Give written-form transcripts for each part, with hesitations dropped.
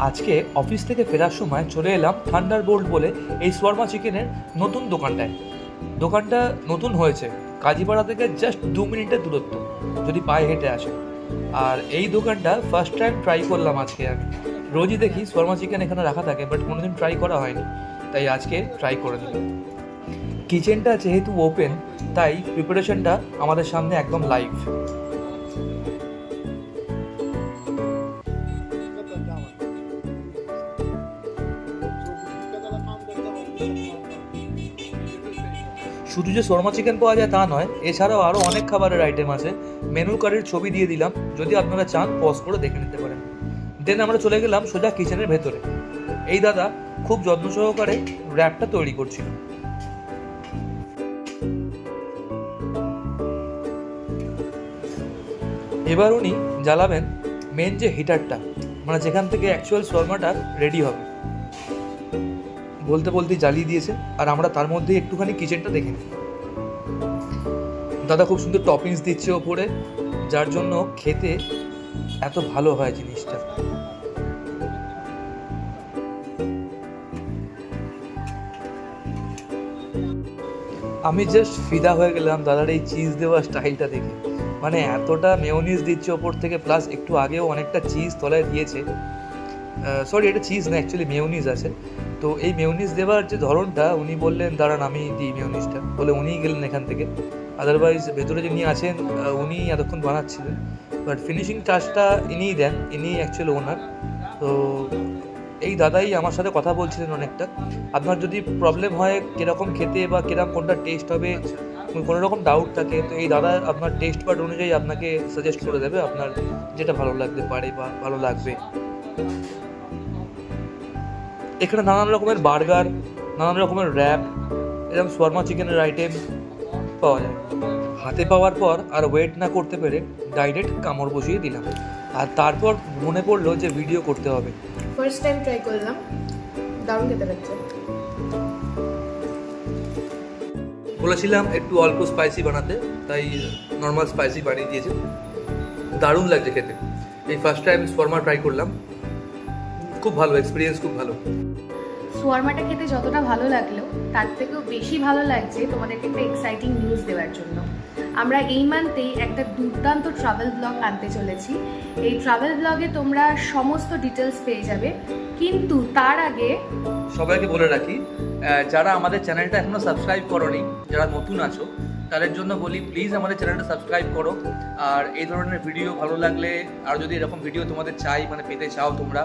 আজকে অফিস থেকে ফেরার সময় চলে এলাম থান্ডারবোল্ট বলে এই শর্মা চিকেনের নতুন দোকানটায়। দোকানটা নতুন হয়েছে, কাজীপাড়া থেকে জাস্ট 2 মিনিটের দূরত্ব যদি পায়ে হেঁটে আসে। আর এই দোকানটা ফার্স্ট টাইম ট্রাই করলাম আজকে। আমি রোজই দেখি শর্মা চিকেন এখানে রাখা থাকে, বাট কোনোদিন ট্রাই করা হয়নি, তাই আজকে ট্রাই করে দিলাম। কিচেনটা যেহেতু ওপেন, তাই প্রিপারেশনটা আমাদের সামনে একদম লাইভ। শুধু যে শর্মা চিকেন পাওয়া যায় তা নয়, এছাড়াও আরও অনেক খাবারের আইটেম আছে। মেনু কার্ডের ছবি দিয়ে দিলাম, যদি আপনারা চান পজ করে দেখে নিতে পারেন। দেন আমরা চলে গেলাম সোজা কিচেনের ভেতরে। এই দাদা খুব যত্ন সহকারে র্যাপটা তৈরি করছিল। এবার উনি জ্বালাবেন মেন যে হিটারটা, মানে যেখান থেকে অ্যাকচুয়াল শর্মাটা রেডি হবে। বলতে বলতে জ্বালিয়ে দিয়েছে, আর আমরা তার মধ্যে একটুখানি কিচেনটা দেখে নিই। দাদা খুব সুন্দর টপিংস দিচ্ছে ওপরে, যার জন্য খেতে এত ভালো হয় জিনিসটা। আমি জাস্ট ফিদা হয়ে গেলাম দাদার এই চিজ দেওয়া স্টাইলটা দেখে। মানে এতটা মেয়োনিজ দিচ্ছে ওপর থেকে, প্লাস একটু আগেও অনেকটা চিজ তলায় দিয়েছে। সরি, এটা চিজ না, অ্যাকচুয়ালি মেয়োনিজ আছে। তো এই মেয়োনিজ দেওয়ার যে ধরনটা, উনি বললেন দাঁড়ান আমি দিই মেয়োনিজটা বলে উনিই গেলেন এখান থেকে। আদারওয়াইজ ভেতরে যিনি আছেন উনি এতক্ষণ বানাচ্ছিলেন, বাট ফিনিশিং টাচটা ইনিই দেন, ইনি অ্যাকচুয়াল ওনার। তো এই দাদাই আমার সাথে কথা বলছিলেন অনেকটা। আপনার যদি প্রবলেম হয় কীরকম খেতে বা কীরকম কোনটা টেস্ট হবে, কোনো রকম ডাউট থাকে, তো এই দাদা আপনার টেস্ট বাড অনুযায়ী আপনাকে সাজেস্ট করে দেবে আপনার যেটা ভালো লাগতে পারে বা ভালো লাগবে। এখানে নানান রকমের বার্গার, নানান রকমের র্যাপ, এরকম শর্মা চিকেনের আইটেম পাওয়া যায়। হাতে পাওয়ার পর আর ওয়েট না করতে পেরে ডাইরেক্ট কামড় বসিয়ে দিলাম। আর তারপর মনে পড়লো যে ভিডিও করতে হবে। ফার্স্ট টাইম ট্রাই করলাম, দারুণ খেতে লাগছে। বলেছিলাম একটু অল্প স্পাইসি বানাতে, তাই নর্মাল স্পাইসি বানিয়ে দিয়েছে। দারুণ লাগছে খেতে। এই ফার্স্ট টাইম শর্মা ট্রাই করলাম, খুব ভালো এক্সপিরিয়েন্স, খুব ভালো। শোয়ারমাটা খেতে যতটা ভালো লাগলো, তার থেকেও বেশি ভালো লাগছে তোমাদেরকে একটা এক্সাইটিং নিউজ দেওয়ার জন্য। আমরা এই মান্থেই একটা দুর্দান্ত ট্রাভেল ব্লগ আনতে চলেছি। এই ট্রাভেল ব্লগে তোমরা সমস্ত ডিটেলস পেয়ে যাবে, কিন্তু তার আগে সবাইকে বলে রাখি, যারা আমাদের চ্যানেলটা এখনও সাবস্ক্রাইব করোনি, যারা নতুন আছো তাদের জন্য বলি প্লিজ আমাদের চ্যানেলটা সাবস্ক্রাইব করো। আর এই ধরনের ভিডিও ভালো লাগলে, আর যদি এরকম ভিডিও তোমাদের চাই, মানে পেতে চাও তোমরা,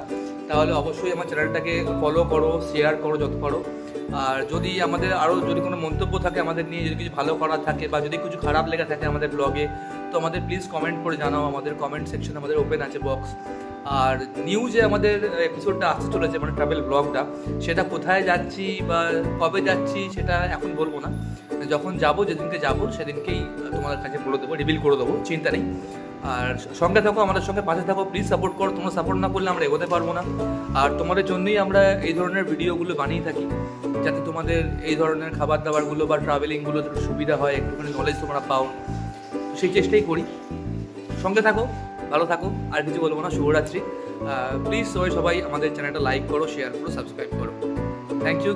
তাহলে অবশ্যই আমার চ্যানেলটাকে ফলো করো, শেয়ার করো যত পারো। আর যদি আমাদের আরও যদি কোনো মন্তব্য থাকে আমাদের নিয়ে, যদি কিছু ভালো করার থাকে বা যদি কিছু খারাপ লেগে থাকে আমাদের ব্লগে, তো আমাদের প্লিজ কমেন্ট করে জানাও। আমাদের কমেন্ট সেকশন আমাদের ওপেন আছে, বক্স। আর নিউ যে আমাদের এপিসোডটা আসতে চলেছে, মানে ট্রাভেল ব্লগটা, সেটা কোথায় যাচ্ছি বা কবে যাচ্ছি সেটা এখন বলবো না। যখন যাবো, যেদিনকে যাবো সেদিনকেই তোমাদের কাছে বলে দেবো, রিভিল করে দেবো, চিন্তা নেই। আর সঙ্গে থাকো, আমাদের সঙ্গে পাশে থাকো, প্লিজ সাপোর্ট করো। তোমরা সাপোর্ট না করলে আমরা এগোতে পারবো না। আর তোমাদের জন্যই আমরা এই ধরনের ভিডিওগুলো বানিয়ে থাকি, যাতে তোমাদের এই ধরনের খাবার দাবারগুলো বা ট্রাভেলিংগুলো সুবিধা হয়, একটুখানি নলেজ তোমরা পাও, সেই চেষ্টাই করি। সঙ্গে থাকো, ভালো থাকো, আর কিছু বলবো না। শুভরাত্রি। প্লিজ সবাই আমাদের চ্যানেলটা লাইক করো, শেয়ার করো, সাবস্ক্রাইব করো। Thank you.